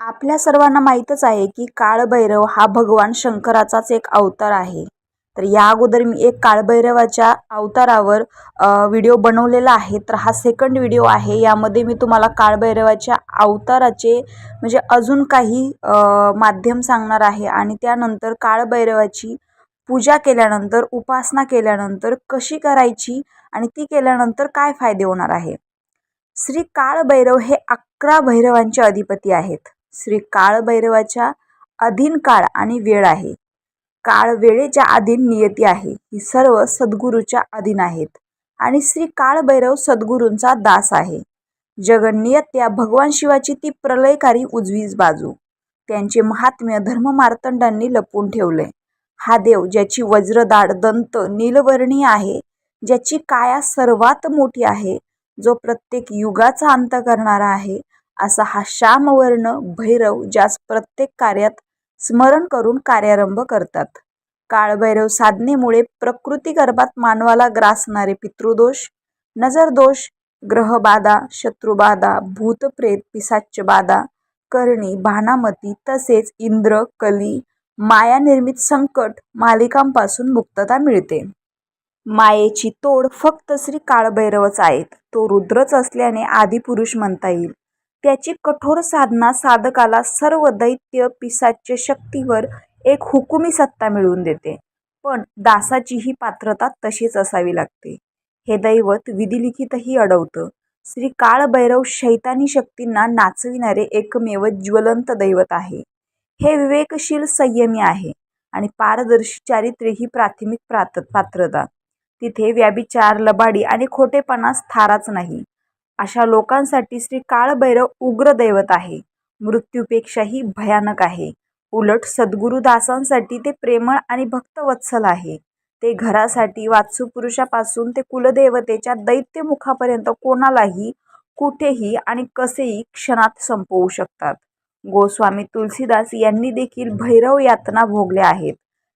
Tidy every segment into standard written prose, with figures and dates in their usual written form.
आपल्या सर्वांना माहीतच आहे की काळभैरव हा भगवान शंकराचाच एक अवतार आहे. तर या अगोदर मी एक काळभैरवाच्या अवतारावर व्हिडिओ बनवलेला आहे. तर हा सेकंड व्हिडिओ आहे. यामध्ये मी तुम्हाला काळभैरवाच्या अवताराचे म्हणजे अजून काही माध्यम सांगणार आहे आणि त्यानंतर काळभैरवाची पूजा केल्यानंतर, उपासना केल्यानंतर कशी करायची आणि ती केल्यानंतर काय फायदे होणार आहे. श्री काळभैरव हे 11 भैरवांचे अधिपती आहेत. श्री काळभैरवाच्या अधीन काळ आणि वेळ आहे. काळ वेळेच्या अधीन नियती आहे. ही सर्व सद्गुरूच्या अधीन आहेत आणि श्री काळभैरव सद्गुरूंचा दास आहे. जगन्नियत्या भगवान शिवाची ती प्रलयकारी उजवी बाजू. त्यांचे महात्म्य धर्ममार्तंडांनी लपवून ठेवले. हा देव ज्याची वज्रदाढ दंत नीलवर्णीय आहे, ज्याची काया सर्वात मोठी आहे, जो प्रत्येक युगाचा अंत करणारा आहे, असा हा श्यामवर्ण भैरव ज्यास प्रत्येक कार्यात स्मरण करून कार्यारंभ करतात. काळभैरव साधनेमुळे प्रकृती गर्भात मानवाला ग्रासणारे पितृदोष, नजरदोष, ग्रहबाधा, शत्रुबाधा, भूतप्रेत, पिशाच्यबाधा, करणी, भानामती तसेच इंद्र, कली, माया निर्मित संकट मालिकांपासून मुक्तता मिळते. मायेची तोड फक्त श्री काळभैरवच आहेत. तो रुद्रच असल्याने आदिपुरुष म्हणता येईल. त्याची कठोर साधना साधकाला सर्व दैत्य पिशाच्य शक्तीवर एक हुकुमी सत्ता मिळवून देते. पण दासाची ही पात्रता तशीच असावी लागते. हे दैवत विधिलिखितही अडवतं. श्री काळभैरव शैतानी शक्तींना नाचविणारे एकमेव ज्वलंत दैवत आहे. हे विवेकशील संयमी आहे आणि पारदर्शी चारित्र्य ही प्राथमिक पात्रता. तिथे व्याभिचार, लबाडी आणि खोटेपणा थाराच नाही. अशा लोकांसाठी श्री काळभैरव उग्र दैवत आहे. मृत्यूपेक्षाही भयानक आहे. उलट सद्गुरुदासांसाठी ते प्रेमळ आणि भक्तवत्सल आहे. ते घरासाठी वात्सुपुरुषापासून ते कुलदेवतेच्या दैत्यमुखापर्यंत कोणालाही कुठेही आणि कसेही क्षणात संपवू शकतात. गोस्वामी तुलसीदास यांनी देखील भैरव यातना भोगल्या आहेत.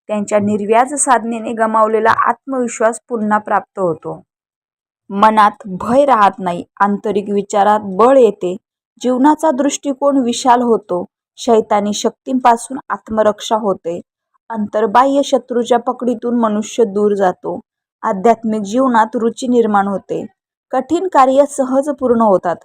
त्यांच्या निर्व्याज साधनेने गमावलेला आत्मविश्वास पुन्हा प्राप्त होतो. मनात भय राहत नाही. आंतरिक विचारात बळ येते. जीवनाचा दृष्टिकोन विशाल होतो. शैतानी शक्तींपासून आत्मरक्षा होते. अंतर्बाह्य शत्रूच्या पकडीतून मनुष्य दूर जातो. आध्यात्मिक जीवनात रुची निर्माण होते. कठीण कार्य सहज पूर्ण होतात.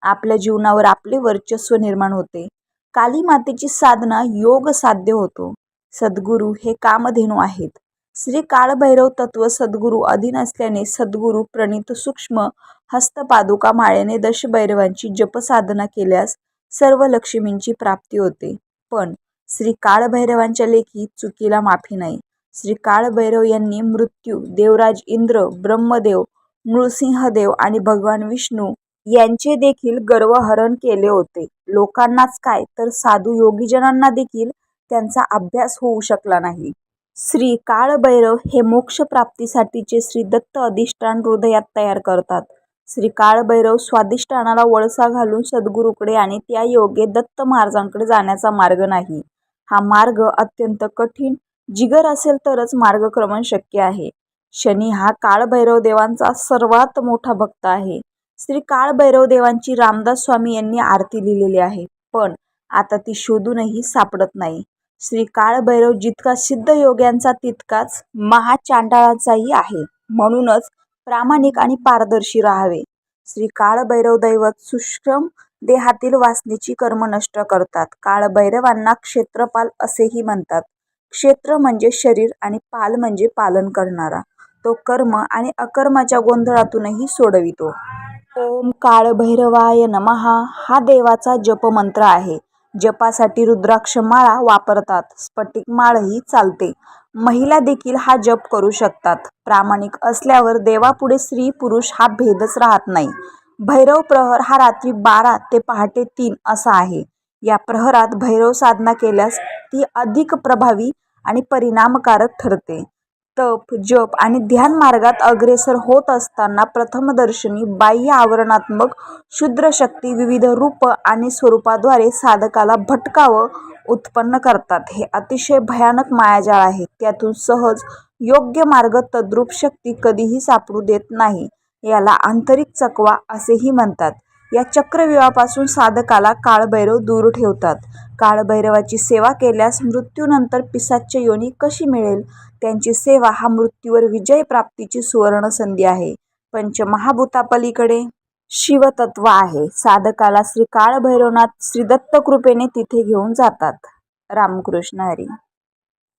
आपल्या जीवनावर आपले वर्चस्व निर्माण होते. काली मातेची साधना योग साध्य होतो. सद्गुरू हे कामधेनू आहेत. श्री काळभैरव तत्व सद्गुरू अधीन असल्याने सद्गुरू प्रणित सूक्ष्म हस्तपादुका माळेने दशभैरवांची जपसाधना केल्यास सर्व लक्ष्मींची प्राप्ती होते. पण श्री काळभैरवांच्या लेखी चुकीला माफी नाही. श्री काळभैरव यांनी मृत्यू, देवराज इंद्र, ब्रह्मदेव, नृसिंहदेव आणि भगवान विष्णू यांचे देखील गर्वहरण केले होते. लोकांनाच काय तर साधू योगीजनांना देखील त्यांचा अभ्यास होऊ शकला नाही. श्री काळभैरव हे मोक्षप्राप्तीसाठीचे श्री दत्त अधिष्ठान हृदयात तयार करतात. श्री काळभैरव स्वाधिष्ठानाला वळसा घालून सद्गुरूकडे आणि त्या योगे दत्त मार्गांकडे जाण्याचा मार्ग नाही. हा मार्ग अत्यंत कठीण, जिगर असेल तरच मार्गक्रमण शक्य आहे. शनी हा काळभैरव देवांचा सर्वात मोठा भक्त आहे. श्री काळभैरव देवांची रामदास स्वामी यांनी आरती लिहिलेली आहे, पण आता ती शोधूनही सापडत नाही. श्री काळभैरव जितका सिद्ध योग्यांचा तितकाच महाचांडाळाचाही आहे. म्हणूनच प्रामाणिक आणि पारदर्शी राहावे. श्री काळभैरव दैवत सूक्ष्म देहातील वासनेची कर्म नष्ट करतात. काळभैरवांना क्षेत्रपाल असेही म्हणतात. क्षेत्र म्हणजे शरीर आणि पाल म्हणजे पालन करणारा. तो कर्म आणि अकर्माच्या गोंधळातूनही सोडवितो. ओम काळभैरवाय नमः हा देवाचा जपमंत्र आहे. जपासाठी रुद्राक्ष माळा वापरतात. स्फटिक माळही चालते. महिला देखील हा जप करू शकतात. प्रामाणिक असल्यावर देवापुढे स्त्री पुरुष हा भेदच राहत नाही. भैरव प्रहर हा रात्री 12 ते पहाटे 3 असा आहे. या प्रहरात भैरव साधना केल्यास ती अधिक प्रभावी आणि परिणामकारक ठरते. तप, जप आणि ध्यान मार्गात अग्रेसर होत असताना प्रथमदर्शनी बाह्य आवरणात्मक क्षुद्र शक्ती विविध रूप आणि स्वरूपाद्वारे साधकाला भटकावं उत्पन्न करतात. हे अतिशय भयानक मायाजाळ आहे. त्यातून सहज योग्य मार्ग तद्रूप शक्ती कधीही सापडू देत नाही. याला आंतरिक चकवा असेही म्हणतात. या चक्रव्यूहापासून साधकाला काळभैरव दूर ठेवतात. काळभैरवाची सेवा केल्यास मृत्यूनंतर पिशाच्य योनी कशी मिळेल? त्यांची सेवा हा मृत्यूवर विजय प्राप्तीची सुवर्ण संधी आहे. पंचमहाभूतापलीकडे शिवतत्व आहे. साधकाला श्री काळभैरवनाथ श्री दत्त कृपेने तिथे घेऊन जातात. रामकृष्ण हरी.